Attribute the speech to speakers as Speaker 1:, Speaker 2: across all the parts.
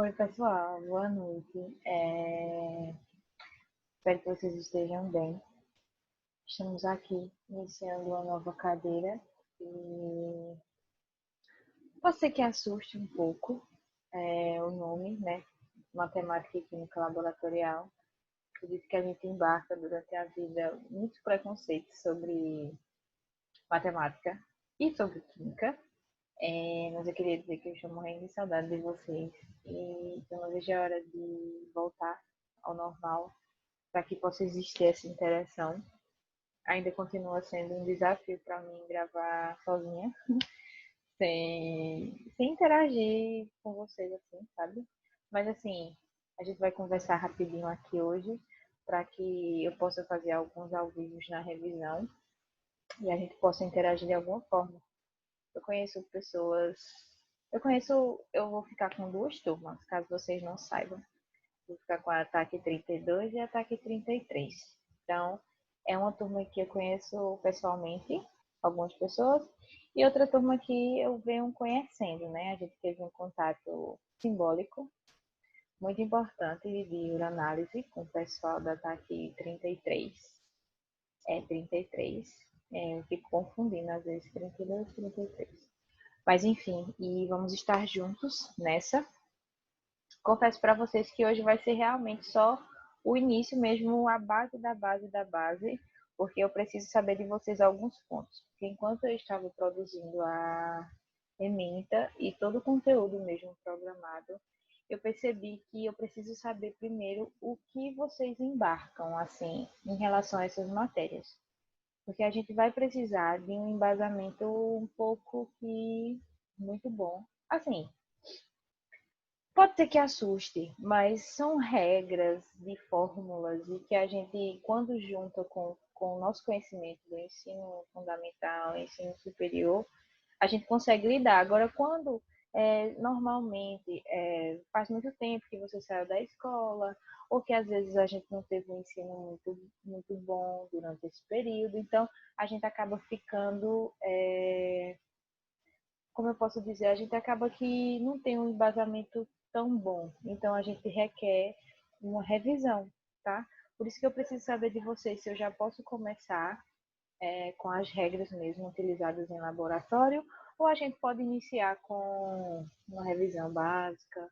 Speaker 1: Oi, pessoal, boa noite. Espero que vocês estejam bem. Estamos aqui iniciando uma nova cadeira e pode ser que assuste um pouco o nome, né? Matemática e Química Laboratorial. Acredito que a gente embarca durante a vida muitos preconceitos sobre matemática e sobre química. Mas eu queria dizer que eu estou morrendo de saudade de vocês e eu não vejo a hora de voltar ao normal para que possa existir essa interação. Ainda continua sendo um desafio para mim gravar sozinha, sem interagir com vocês, assim, sabe? Mas assim, a gente vai conversar rapidinho aqui hoje para que eu possa fazer alguns ao vivo na revisão e a gente possa interagir de alguma forma. Eu conheço pessoas. Eu vou ficar com duas turmas, caso vocês não saibam. Vou ficar com a Ataque 32 e a Ataque 33. Então, é uma turma que eu conheço pessoalmente, algumas pessoas, e outra turma que eu venho conhecendo, né? A gente teve um contato simbólico muito importante de uranálise com o pessoal da Ataque 33. É 33. Eu fico confundindo às vezes 32 e 33. Mas enfim, e vamos estar juntos nessa. Confesso para vocês que hoje vai ser realmente só o início mesmo, a base da base da base, porque eu preciso saber de vocês alguns pontos. Porque enquanto eu estava produzindo a ementa e todo o conteúdo mesmo programado, eu percebi que eu preciso saber primeiro o que vocês embarcam, assim, em relação a essas matérias. Porque a gente vai precisar de um embasamento um pouco que muito bom. Assim, pode ser que assuste, mas são regras de fórmulas e que a gente, quando junta com o nosso conhecimento do ensino fundamental, ensino superior, a gente consegue lidar. Agora, quando normalmente faz muito tempo que você saiu da escola, ou que às vezes a gente não teve um ensino muito bom durante esse período, então a gente acaba ficando, como eu posso dizer, a gente acaba que não tem um embasamento tão bom. Então a gente requer uma revisão, tá? Por isso que eu preciso saber de vocês se eu já posso começar com as regras mesmo utilizadas em laboratório, ou a gente pode iniciar com uma revisão básica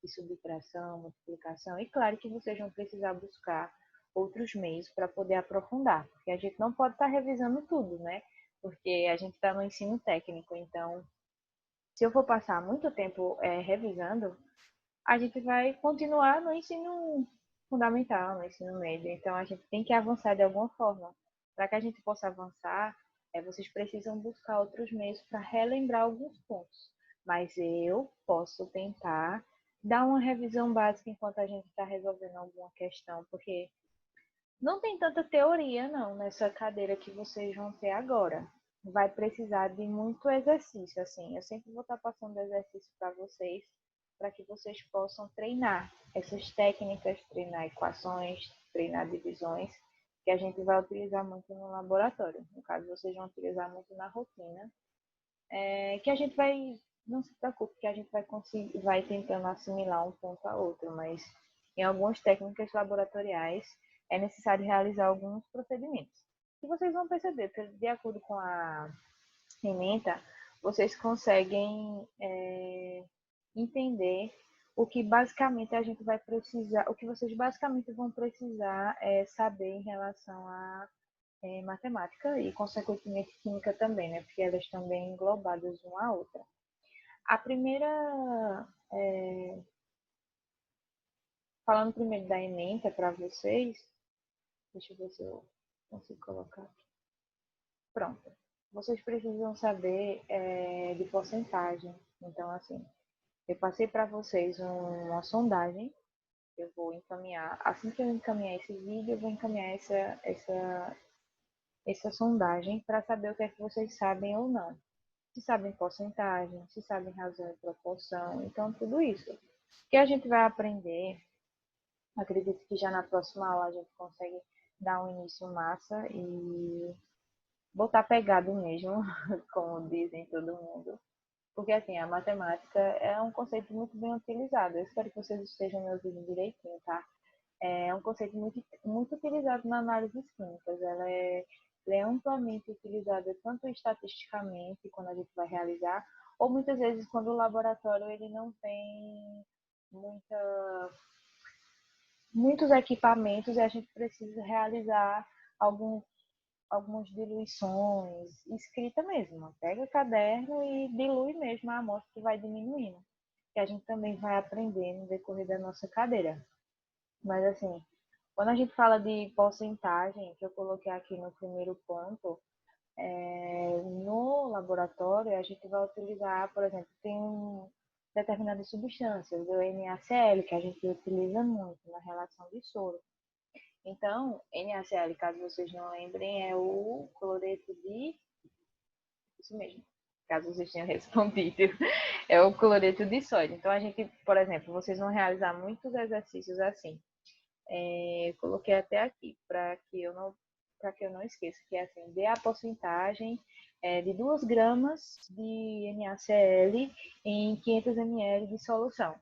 Speaker 1: de subtração, multiplicação. E claro que vocês vão precisar buscar outros meios para poder aprofundar, porque a gente não pode estar revisando tudo, né? Porque a gente está no ensino técnico, então se eu for passar muito tempo revisando, a gente vai continuar no ensino fundamental, no ensino médio. Então, a gente tem que avançar de alguma forma. Para que a gente possa avançar, vocês precisam buscar outros meios para relembrar alguns pontos. Mas eu posso tentar dar uma revisão básica enquanto a gente está resolvendo alguma questão, porque não tem tanta teoria, não, nessa cadeira que vocês vão ter agora. Vai precisar de muito exercício, assim. Eu sempre vou estar passando exercício para que vocês possam treinar essas técnicas, treinar equações, treinar divisões, que a gente vai utilizar muito no laboratório. No caso, vocês vão utilizar muito na rotina, que a gente vai, não se preocupe, que a gente vai conseguir, vai tentando assimilar um ponto a outro, mas em algumas técnicas laboratoriais é necessário realizar alguns procedimentos. E vocês vão perceber, de acordo com a ementa, vocês conseguem entender o que basicamente a gente vai precisar, o que vocês basicamente vão precisar saber em relação a matemática e, consequentemente, química também, né? Porque elas estão bem englobadas uma à outra. A primeira, falando primeiro da ementa para vocês, deixa eu ver se eu consigo colocar aqui. Pronto. Vocês precisam saber de porcentagem. Então, assim, eu passei para vocês uma sondagem. Eu vou encaminhar, assim que eu encaminhar esse vídeo, eu vou encaminhar essa sondagem para saber o que é que vocês sabem ou não. Se sabem porcentagem, se sabem razão e proporção, então tudo isso. Que a gente vai aprender, acredito que já na próxima aula a gente consegue dar um início massa e botar pegado mesmo, como dizem todo mundo. Porque, assim, a matemática é um conceito muito bem utilizado. Eu espero que vocês estejam me ouvindo direitinho, tá? É um conceito muito utilizado na análise químicas. Ela é amplamente utilizada tanto estatisticamente, quando a gente vai realizar, ou muitas vezes quando o laboratório ele não tem muita, muitos equipamentos e a gente precisa realizar algum, algumas diluições, escrita mesmo. Pega o caderno e dilui mesmo a amostra que vai diminuindo, que a gente também vai aprender no decorrer da nossa cadeira. Mas assim, quando a gente fala de porcentagem, que eu coloquei aqui no primeiro ponto, no laboratório a gente vai utilizar, por exemplo, determinadas substâncias, o NaCl, que a gente utiliza muito na relação de soro. Então, NaCl, caso vocês não lembrem, é o cloreto de... Isso mesmo, caso vocês tenham respondido, é o cloreto de sódio. Então, a gente, por exemplo, vocês vão realizar muitos exercícios assim. Coloquei até aqui para que eu não esqueça, que é assim, dê a porcentagem de 2 gramas de NaCl em 500 ml de solução.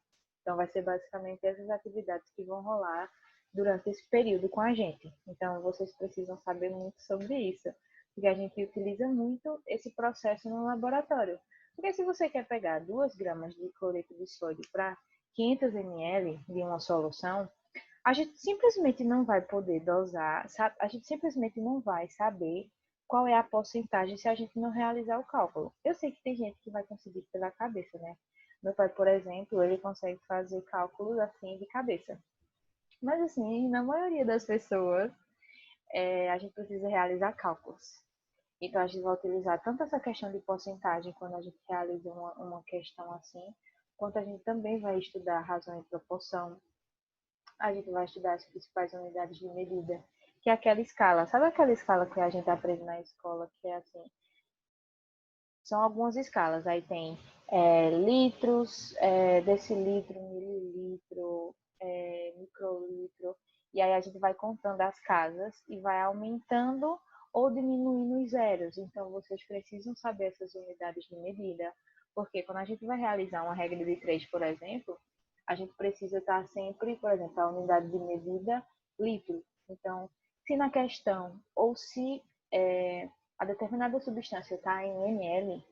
Speaker 1: Então, vai ser basicamente essas atividades que vão rolar durante esse período com a gente. Então, vocês precisam saber muito sobre isso, porque a gente utiliza muito esse processo no laboratório. Porque se você quer pegar 2 gramas de cloreto de sódio para 500 ml de uma solução, a gente simplesmente não vai poder dosar, sabe? A gente simplesmente não vai saber qual é a porcentagem se a gente não realizar o cálculo. Eu sei que tem gente que vai conseguir pela cabeça, né? Meu pai, por exemplo, ele consegue fazer cálculos assim de cabeça. Mas assim, na maioria das pessoas, a gente precisa realizar cálculos. Então a gente vai utilizar tanto essa questão de porcentagem quando a gente realiza uma questão assim, quanto a gente também vai estudar razão e proporção, a gente vai estudar as principais unidades de medida, que é aquela escala. Sabe aquela escala que a gente aprende na escola, que é assim, são algumas escalas. Aí tem litros, decilitro, mililitro, microlitro. E aí a gente vai contando as casas e vai aumentando ou diminuindo os zeros. Então vocês precisam saber essas unidades de medida, porque quando a gente vai realizar uma regra de 3, por exemplo, a gente precisa estar sempre, por exemplo, a unidade de medida litro. Então, se na questão ou se a determinada substância está em ml,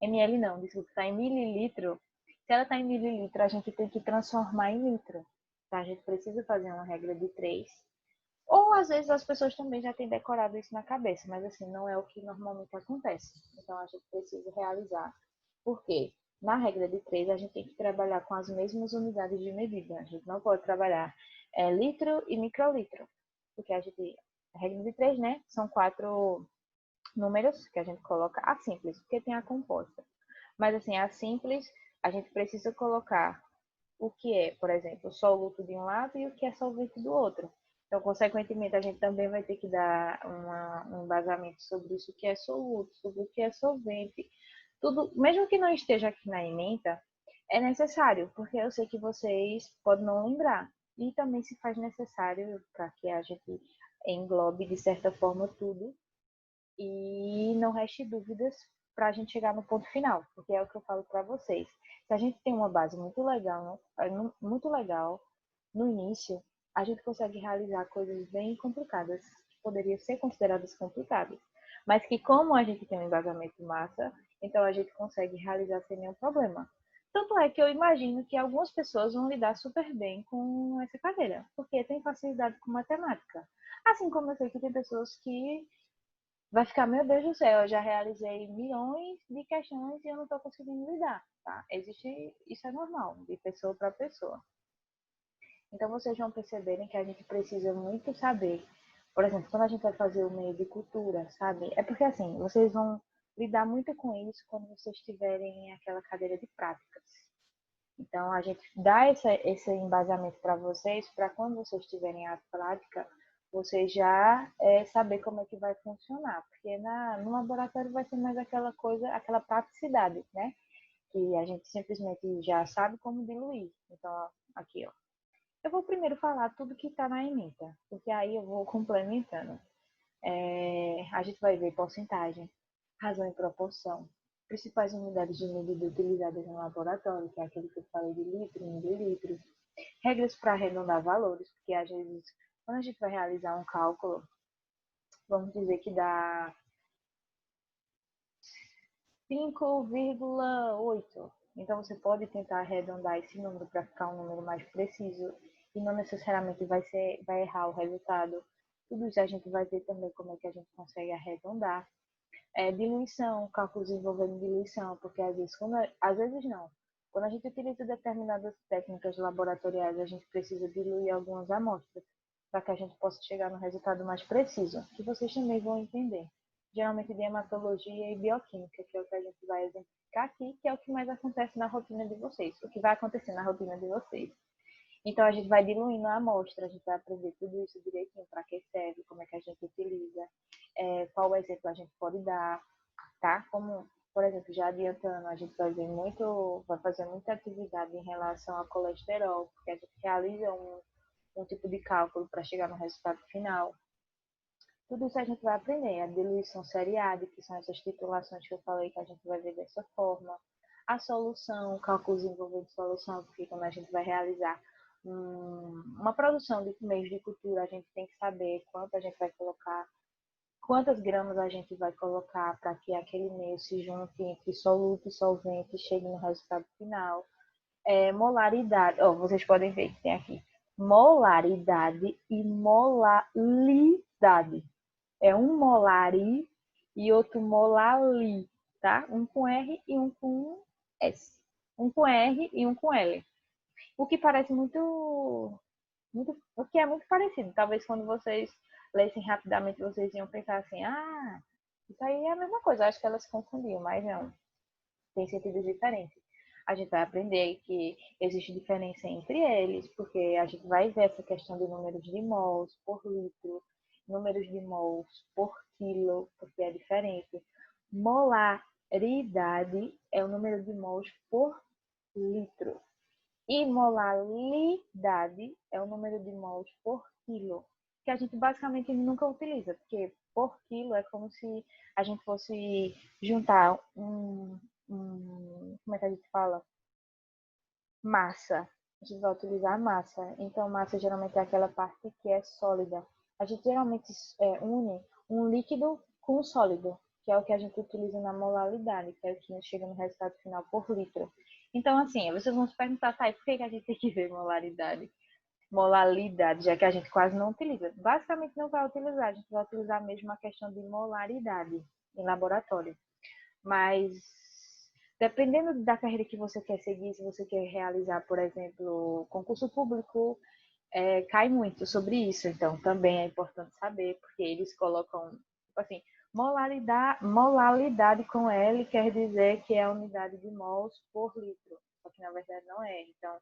Speaker 1: ml não, desculpa, está em mililitro, se ela está em mililitro, a gente tem que transformar em litro. Tá? A gente precisa fazer uma regra de 3. Ou às vezes as pessoas também já têm decorado isso na cabeça, mas assim, não é o que normalmente acontece. Então a gente precisa realizar. Por quê? Na regra de 3, a gente tem que trabalhar com as mesmas unidades de medida. A gente não pode trabalhar litro e microlitro. Porque a regra de 3, né? São 4 números que a gente coloca a simples, porque tem a composta. Mas assim, a simples, a gente precisa colocar o que é, por exemplo, soluto de um lado e o que é solvente do outro. Então, consequentemente, a gente também vai ter que dar um embasamento sobre isso que é soluto, sobre o que é solvente. Tudo, mesmo que não esteja aqui na ementa, é necessário, porque eu sei que vocês podem não lembrar. E também se faz necessário para que a gente englobe, de certa forma, tudo e não reste dúvidas para a gente chegar no ponto final, porque é o que eu falo para vocês. Se a gente tem uma base muito legal no início, a gente consegue realizar coisas bem complicadas, que poderiam ser consideradas complicadas, mas que como a gente tem um embasamento massa, então a gente consegue realizar sem nenhum problema. Tanto é que eu imagino que algumas pessoas vão lidar super bem com essa cadeira, porque tem facilidade com matemática. Assim como eu sei que tem pessoas que vai ficar, meu Deus do céu, eu já realizei milhões de questões e eu não estou conseguindo lidar, tá? Isso é normal, de pessoa para pessoa. Então vocês vão perceberem que a gente precisa muito saber. Por exemplo, quando a gente vai fazer o meio de cultura, sabe? É porque assim, vocês vão lidar muito com isso quando vocês tiverem aquela cadeira de práticas. Então a gente dá esse embasamento para vocês, para quando vocês tiverem a prática, você já saber como é que vai funcionar, porque no laboratório vai ser mais aquela coisa, aquela praticidade, né? Que a gente simplesmente já sabe como diluir. Então, ó, aqui, ó. Eu vou primeiro falar tudo que está na ementa, porque aí eu vou complementando. A gente vai ver porcentagem, razão e proporção, principais unidades de medida utilizadas no laboratório, que é aquele que eu falei de litro, mililitro, regras para arredondar valores, porque às vezes, quando a gente vai realizar um cálculo, vamos dizer que dá 5,8. Então, você pode tentar arredondar esse número para ficar um número mais preciso e não necessariamente vai errar o resultado. Tudo isso a gente vai ver também como é que a gente consegue arredondar. Diluição, cálculos envolvendo diluição, porque às vezes não. Quando a gente utiliza determinadas técnicas laboratoriais, a gente precisa diluir algumas amostras para que a gente possa chegar no resultado mais preciso, que vocês também vão entender. Geralmente de hematologia e bioquímica, que é o que a gente vai exemplificar aqui, que é o que mais acontece na rotina de vocês, o que vai acontecer na rotina de vocês. Então, a gente vai diluindo a amostra, a gente vai aprender tudo isso direitinho, para que serve, como é que a gente utiliza, qual exemplo a gente pode dar, tá? Como, por exemplo, já adiantando, a gente vai fazer muita atividade em relação ao colesterol, porque a gente realiza um tipo de cálculo para chegar no resultado final. Tudo isso a gente vai aprender. A diluição seriada, que são essas titulações que eu falei que a gente vai ver dessa forma. A solução, cálculos envolvendo solução, porque quando a gente vai realizar uma produção de meios de cultura, a gente tem que saber quanto a gente vai colocar, quantas gramas a gente vai colocar para que aquele meio se junte entre soluto e solvente e chegue no resultado final. Molaridade, vocês podem ver que tem aqui molaridade e molalidade. É um molari e outro molali, tá? Um com R e um com S. Um com R e um com L. O que parece o que é muito parecido. Talvez quando vocês lessem rapidamente, vocês iam pensar assim, isso aí é a mesma coisa. Acho que elas se confundiam, mas não. Tem sentidos diferentes. A gente vai aprender que existe diferença entre eles, porque a gente vai ver essa questão de números de mols por litro, números de mols por quilo, porque é diferente. Molaridade é o número de mols por litro. E molalidade é o número de mols por quilo, que a gente basicamente nunca utiliza, porque por quilo é como se a gente fosse juntar como é que a gente fala? Massa. A gente vai utilizar massa. Então, massa geralmente é aquela parte que é sólida. A gente geralmente une um líquido com um sólido, que é o que a gente utiliza na molalidade, que é o que chega no resultado final por litro. Então, assim, vocês vão se perguntar, tá, e por que a gente tem que ver molaridade? Molalidade, já que a gente quase não utiliza. Basicamente não vai utilizar, a gente vai utilizar mesmo a questão de molaridade em laboratório. Mas dependendo da carreira que você quer seguir, se você quer realizar, por exemplo, concurso público, cai muito sobre isso. Então, também é importante saber, porque eles colocam, tipo assim, molalidade com L quer dizer que é a unidade de mols por litro, só que na verdade não é. Então,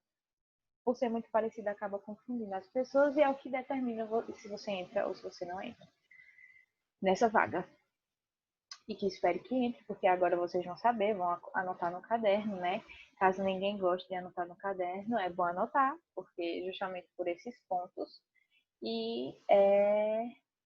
Speaker 1: por ser muito parecida, acaba confundindo as pessoas e é o que determina se você entra ou se você não entra nessa vaga. E que espere que entre, porque agora vocês vão saber, vão anotar no caderno, né? Caso ninguém goste de anotar no caderno, é bom anotar, porque justamente por esses pontos. E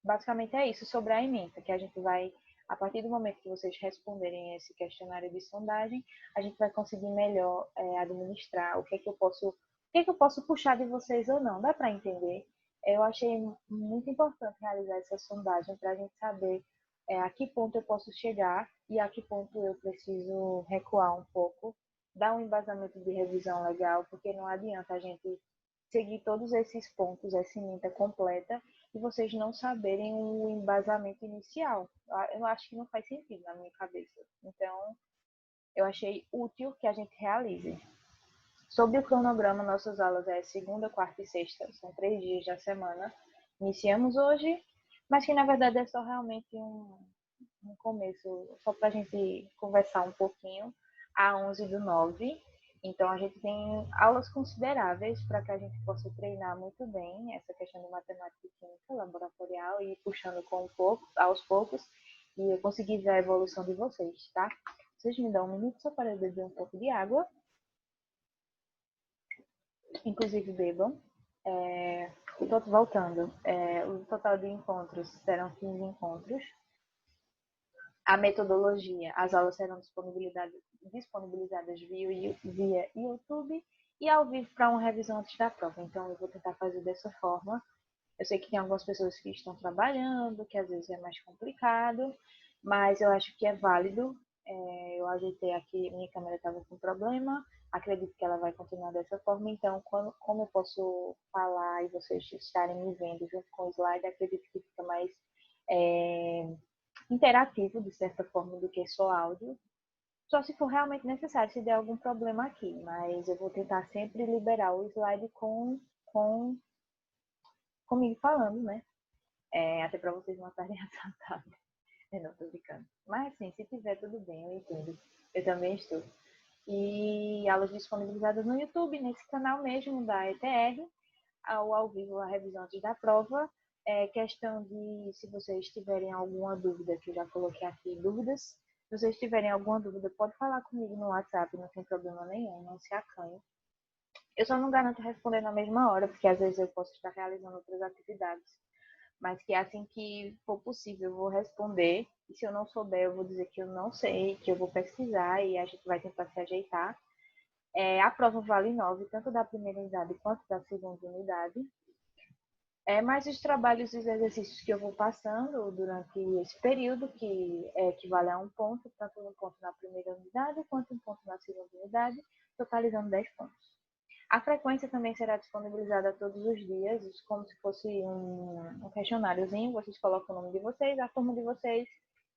Speaker 1: basicamente é isso sobre a ementa, que a gente vai, a partir do momento que vocês responderem esse questionário de sondagem, a gente vai conseguir melhor administrar o que é que eu posso puxar de vocês ou não. Dá para entender? Eu achei muito importante realizar essa sondagem para a gente saber a que ponto eu posso chegar e a que ponto eu preciso recuar um pouco, dar um embasamento de revisão legal, porque não adianta a gente seguir todos esses pontos, essa ementa completa, e vocês não saberem o embasamento inicial. Eu acho que não faz sentido na minha cabeça. Então, eu achei útil que a gente realize. Sobre o cronograma, nossas aulas é segunda, quarta e sexta, são 3 dias da semana. Iniciamos hoje, mas que na verdade é só realmente um começo, só para a gente conversar um pouquinho, a 11/9. Então, a gente tem aulas consideráveis para que a gente possa treinar muito bem essa questão de matemática e química laboratorial e ir puxando aos poucos e eu conseguir ver a evolução de vocês, tá? Vocês me dão um minuto só para beber um pouco de água. Inclusive, bebam. Voltando, o total de encontros serão 15 encontros. A metodologia, as aulas serão disponibilizadas via YouTube e ao vivo para uma revisão antes da prova. Então, eu vou tentar fazer dessa forma. Eu sei que tem algumas pessoas que estão trabalhando, que às vezes é mais complicado, mas eu acho que é válido. Eu ajeitei aqui, minha câmera estava com problema, acredito que ela vai continuar dessa forma, então como eu posso falar e vocês estarem me vendo junto com o slide, acredito que fica mais interativo, de certa forma, do que só áudio. Só se for realmente necessário, se der algum problema aqui, mas eu vou tentar sempre liberar o slide comigo falando, né? Até para vocês não estarem assaltados. Eu não tô brincando. Mas assim, se tiver tudo bem, eu entendo. Eu também estou. E aulas disponibilizadas no YouTube, nesse canal mesmo da ETR, ao vivo, a revisão antes da prova. Questão de, se vocês tiverem alguma dúvida, que eu já coloquei aqui, dúvidas. Se vocês tiverem alguma dúvida, pode falar comigo no WhatsApp, não tem problema nenhum, não se acanhe. Eu só não garanto responder na mesma hora, porque às vezes eu posso estar realizando outras atividades. Mas que assim que for possível eu vou responder. E se eu não souber, eu vou dizer que eu não sei, que eu vou pesquisar e a gente vai tentar se ajeitar. A prova vale 9, tanto da primeira unidade quanto da segunda unidade. Mas os trabalhos e os exercícios que eu vou passando durante esse período, que equivale a um ponto, tanto um ponto na primeira unidade quanto um ponto na segunda unidade, totalizando 10 pontos. A frequência também será disponibilizada todos os dias, como se fosse um questionáriozinho. Vocês colocam o nome de vocês, a turma de vocês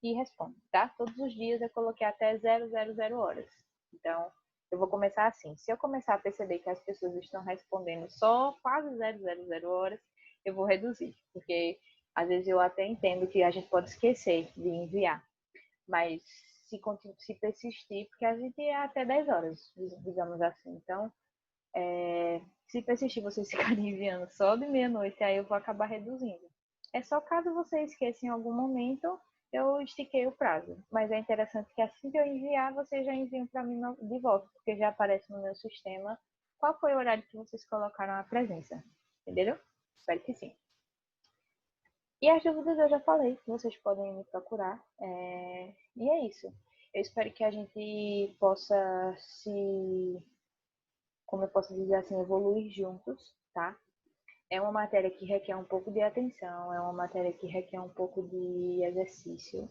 Speaker 1: e respondem, tá? Todos os dias eu coloquei até 000 horas. Então, eu vou começar assim. Se eu começar a perceber que as pessoas estão respondendo só quase 000 horas, eu vou reduzir, porque às vezes eu até entendo que a gente pode esquecer de enviar, mas se persistir, porque a gente é até 10 horas, digamos assim. Então, se persistir vocês ficarem enviando só de meia-noite, aí eu vou acabar reduzindo. É só caso você esqueça em algum momento, eu estiquei o prazo. Mas é interessante que assim que eu enviar, vocês já enviam para mim de volta, porque já aparece no meu sistema qual foi o horário que vocês colocaram a presença. Entenderam? Espero que sim. E as dúvidas eu já falei, que vocês podem me procurar. E é isso. Eu espero que a gente possa como eu posso dizer assim, evoluir juntos, tá? É uma matéria que requer um pouco de atenção, é uma matéria que requer um pouco de exercício,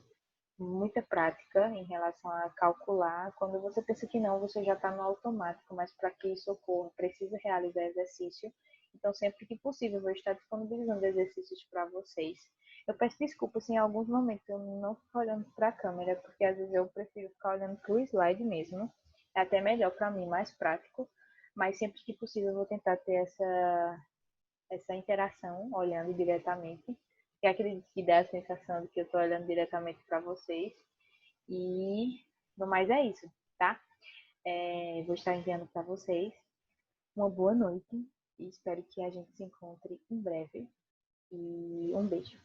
Speaker 1: muita prática em relação a calcular. Quando você pensa que não, você já está no automático, mas para que isso ocorra, precisa realizar exercício. Então, sempre que possível, eu vou estar disponibilizando exercícios para vocês. Eu peço desculpas se em alguns momentos eu não fico olhando para a câmera, porque às vezes eu prefiro ficar olhando para o slide mesmo. É até melhor para mim, mais prático. Mas sempre que possível eu vou tentar ter essa interação, olhando diretamente. Que acredito que dá a sensação de que eu estou olhando diretamente para vocês. E no mais é isso, tá? Vou estar enviando para vocês. Uma boa noite e espero que a gente se encontre em breve. E um beijo.